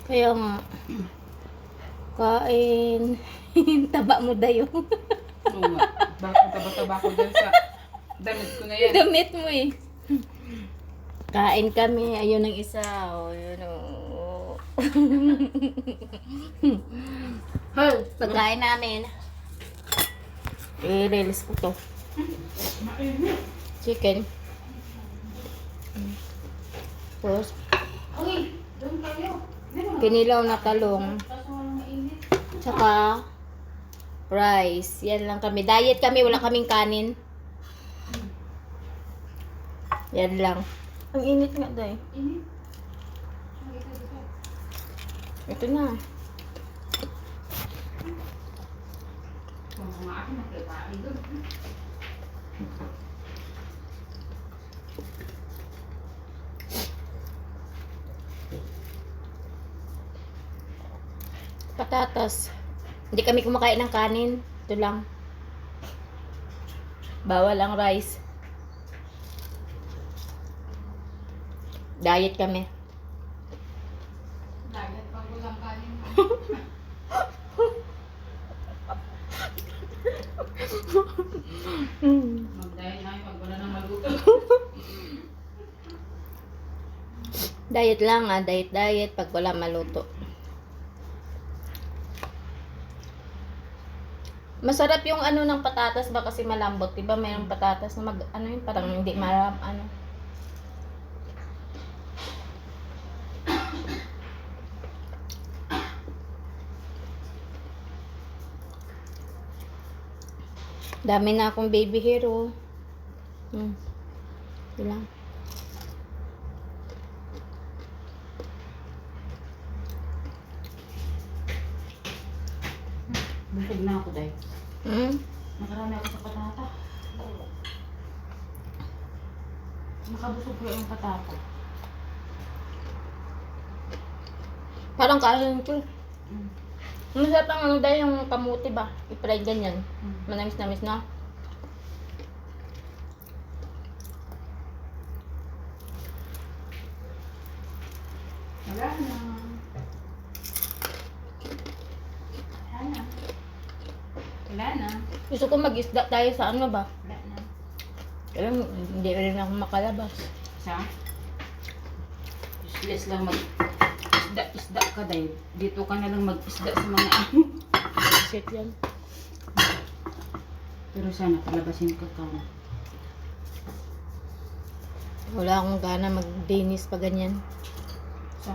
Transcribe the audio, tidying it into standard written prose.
Kaya nga. Kain. Taba mo dayo. Oo nga. Bakit taba-taba ko dyan sa damit ko na yan. Damit mo eh. Kain kami. Ayun ang isa. O, yun o. Pagkain namin. I-release ko to. Chicken. Tapos, pinilaw na talong. Tsaka, rice. Yan lang kami. Diet kami. Wala kaming kanin. Yan lang. Ang init nga, day. Ito na. Patatas. Hindi kami kumakain ng kanin. Ito lang. Bawal ang rice. Diet kami. Diet pag walang kanin. Mag-diet na pag wala nang maluto. Diet lang diet pag wala maluto. Masarap yung ano ng patatas ba kasi malambot, 'di ba? Mayroong patatas na ano yun, parang hindi maram ano. Dami na akong baby hero. Ito lang. Busog na ako, day. Nakarami ako sa patata. Nakabusog ko yung patata. Parang kain ko. Masarap ang ano dahil yung kamuti ba? I-fry ganyan. Manamis-namis na. Wala na. Wala na. Wala na. Gusto ko mag-isda tayo sa ano ba? Wala na. Kaya hindi rin ako makalabas. Sa? Useless lang isda ka dahil. Dito ka na lang mag-isda sa mga ano. Shit yan. Pero sana palabasin ka ka. Wala akong gana mag-dinis pa ganyan. Sa?